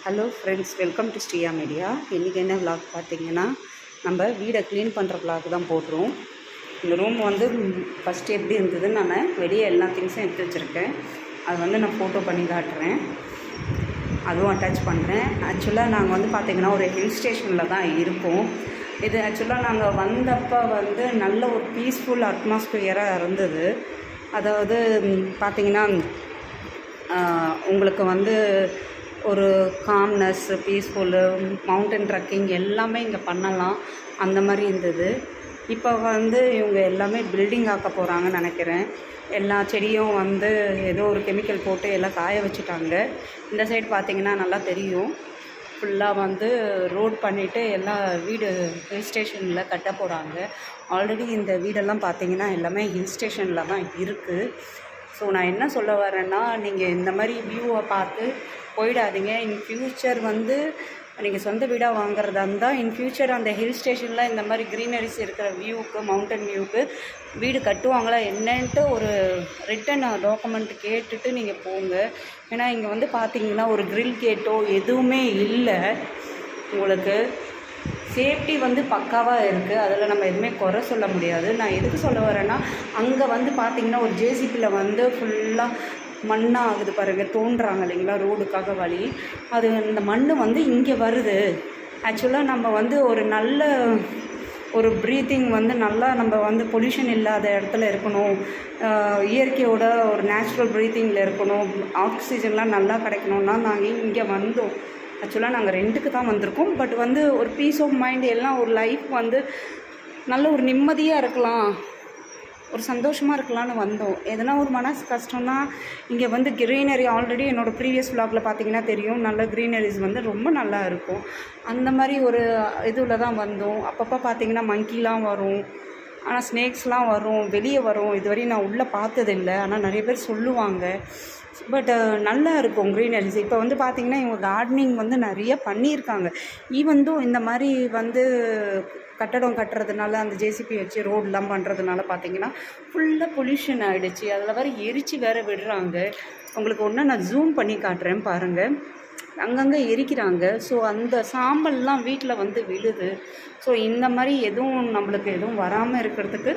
Hello friends, welcome to Shriya media. இன்றைக்கி என்ன vlog பார்த்தீங்கன்னா, நம்ம வீடை க்ளீன் பண்ணுற விளாக் தான் போடுறோம். இந்த ரூம் வந்து ஃபஸ்ட்டு எப்படி இருந்ததுன்னு நான் வெளியே எல்லா திங்ஸும் எடுத்து வச்சுருக்கேன். அது நான் ஃபோட்டோ பண்ணி காட்டுறேன், அதுவும் அட்டாச் பண்ணுறேன். ஆக்சுவலாக நாங்கள் பார்த்திங்கன்னா ஒரு ஹில் ஸ்டேஷனில் தான் இருக்கோம். இது ஆக்சுவலாக நாங்கள் வந்தப்போ நல்ல ஒரு பீஸ்ஃபுல் அட்மாஸ்பியராக இருந்தது. அதாவது பார்த்திங்கன்னா உங்களுக்கு ஒரு காம்னஸ், பீஸ்ஃபுல்லு, மவுண்டன் ட்ரக்கிங் எல்லாமே இங்கே பண்ணலாம், அந்த மாதிரி இருந்தது. இப்போ இவங்க எல்லாமே பில்டிங் ஆக்க போகிறாங்கன்னு நினைக்கிறேன். எல்லா செடியும் ஏதோ ஒரு கெமிக்கல் போட்டு எல்லாம் காய வச்சுட்டாங்க. இந்த சைடு பார்த்திங்கன்னா நல்லா தெரியும், ஃபுல்லாக ரோட் பண்ணிவிட்டு எல்லாம் வீடு ஹில் ஸ்டேஷனில் கட்ட போகிறாங்க. ஆல்ரெடி இந்த வீடெல்லாம் பார்த்திங்கன்னா எல்லாமே ஹில் ஸ்டேஷனில் தான் இருக்குது. ஸோ நான் என்ன சொல்ல வரேன்னா, நீங்கள் இந்த மாதிரி வியூவை பார்த்து போயிடாதீங்க. இன் ஃப்யூச்சர் நீங்கள் சொந்த வீடாக வாங்குறதா இருந்தால் இன் ஃப்யூச்சர் அந்த ஹில் ஸ்டேஷனில் இந்த மாதிரி க்ரீனரிஸ் இருக்கிற வியூவுக்கு, மவுண்டன் வியூவுக்கு வீடு கட்டுவாங்களா என்னன்ட்டு ஒரு ரிட்டன் டாக்குமெண்ட் கேட்டுட்டு நீங்கள் போங்க. ஏன்னா இங்கே பார்த்தீங்கன்னா ஒரு க்ரில் கேட்டோ எதுவுமே இல்லை. உங்களுக்கு சேஃப்டி பக்காவாக இருக்குது, அதில் நம்ம எதுவுமே குறை சொல்ல முடியாது. நான் எதுக்கு சொல்ல வரேன்னா, அங்கே பார்த்திங்கன்னா ஒரு ஜேசிபியில் ஃபுல்லாக மண்ணாக ஆகுது பாருங்கள், தோன்றுறாங்க இல்லைங்களா ரோடுக்காக வழி. அது இந்த மண் இங்கே வருது. ஆக்சுவலாக நம்ம ஒரு நல்ல ஒரு ப்ரீத்திங் நல்லா நம்ம பொல்யூஷன் இல்லாத இடத்துல இருக்கணும், இயற்கையோட ஒரு நேச்சுரல் ப்ரீத்திங்கில் இருக்கணும், ஆக்சிஜன்லாம் நல்லா கிடைக்கணுன்னா நாங்கள் இங்கே வந்தோம். ஆக்சுவலாக நாங்கள் ரெண்ட்டுக்கு தான் வந்திருக்கோம். பட் ஒரு பீஸ் ஆஃப் மைண்ட், எல்லாம் ஒரு லைஃப் நல்ல ஒரு நிம்மதியாக இருக்கலாம், ஒரு சந்தோஷமாக இருக்கலான்னு வந்தோம். எதனா ஒரு மனசு கஷ்டம்னா இங்கே க்ரீனரி, ஆல்ரெடி என்னோடய ப்ரீவியஸ் விளாகில் பார்த்திங்கன்னா தெரியும், நல்ல க்ரீனரிஸ் ரொம்ப நல்லா இருக்கும். அந்த மாதிரி ஒரு இதில் தான் வந்தோம். அப்பப்போ பார்த்திங்கன்னா மங்கிலாம் வரும், ஆனால் ஸ்னேக்ஸ்லாம் வரும், வெளியே வரும். இதுவரையும் நான் உள்ளே பார்த்ததில்லை, ஆனால் நிறைய பேர் சொல்லுவாங்க. பட் நல்லா இருக்கும் க்ரீனரிஸ். இப்போ பார்த்திங்கன்னா இவங்க கார்டனிங் நிறைய பண்ணியிருக்காங்க. ஈவந்தும் இந்த மாதிரி கட்டடம் கட்டுறதுனால, அந்த ஜேசிபி வச்சு ரோடெலாம் பண்ணுறதுனால பார்த்திங்கன்னா ஃபுல்லாக பொல்யூஷன் ஆகிடுச்சு. அதில் வேறு எரித்து வேறு விடுறாங்க. உங்களுக்கு ஒன்று நான் ஜூம் பண்ணி காட்டுறேன் பாருங்கள், அங்கங்கே எரிக்கிறாங்க. ஸோ அந்த சாம்பல்லாம் வீட்டில் விழுது. ஸோ இந்த மாதிரி எதுவும் நம்மளுக்கு எதுவும் வராமல் இருக்கிறதுக்கு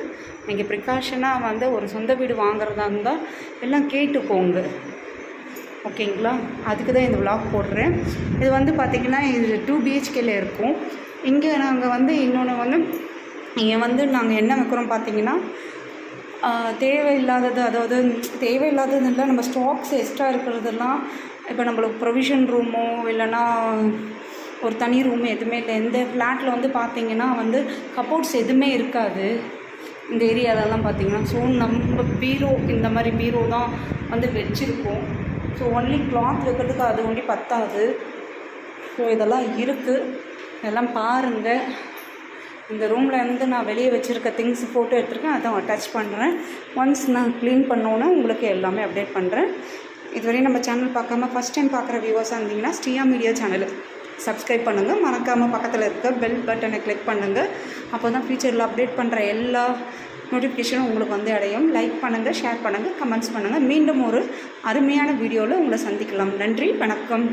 நீங்கள் ப்ரிகாஷனாக ஒரு சொந்த வீடு வாங்குறதா இருந்தால் எல்லாம் கேட்டுக்கோங்க, ஓகேங்களா? அதுக்கு தான் இந்த விளாக் போடுறேன். இது பார்த்திங்கன்னா இது 2 BHKல இருக்கும். இங்கே நாங்கள் இன்னொன்று இங்கே நாங்கள் என்ன வைக்கிறோம் பார்த்திங்கன்னா, தேவையில்லாதது, அதாவது தேவையில்லாதது இல்லை, நம்ம ஸ்டாக்ஸ் எக்ஸ்ட்ரா இருக்கிறதெல்லாம், இப்போ நம்மளுக்கு ப்ரொவிஷன் ரூமோ இல்லைன்னா ஒரு தனி ரூமு எதுவுமே இல்லை. இந்த ஃப்ளாட்டில் பார்த்திங்கன்னா கப்போர்ட்ஸ் எதுவுமே இருக்காது இந்த ஏரியாலெல்லாம் பார்த்திங்கன்னா. ஸோ நம்ம பீரோ, இந்த மாதிரி பீரோ தான் வச்சுருக்கோம். ஸோ ஒன்லி கிளாத் வைக்கிறதுக்கு அது ஒன்லி பத்தாது. ஸோ இதெல்லாம் இருக்குது, இதெல்லாம் பாருங்கள். இந்த ரூமில் நான் வெளியே வச்சுருக்க திங்ஸ் ஃபோட்டோ எடுத்துருக்கேன், அதான் அட்டாச் பண்ணுறேன். ஒன்ஸ் நான் க்ளீன் பண்ணோன்னே உங்களுக்கு எல்லாமே அப்டேட் பண்ணுறேன். இதுவரையும் நம்ம சேனல் பார்க்காம ஃபஸ்ட் டைம் பார்க்குற வியூவர்ஸாக இருந்தீங்கன்னா ஸ்ரீயா மீடியா சேனலை சப்ஸ்கிரைப் பண்ணுங்கள். மறக்காமல் பக்கத்தில் இருக்க பெல் பட்டனை கிளிக் பண்ணுங்கள். அப்போ தான் ஃபியூச்சரில் அப்டேட் பண்ணுற எல்லா நோட்டிஃபிகேஷனும் உங்களுக்கு அடையும். லைக் பண்ணுங்கள், ஷேர் பண்ணுங்கள், கமெண்ட்ஸ் பண்ணுங்கள். மீண்டும் ஒரு அருமையான வீடியோவில் உங்களை சந்திக்கலாம். நன்றி, வணக்கம்.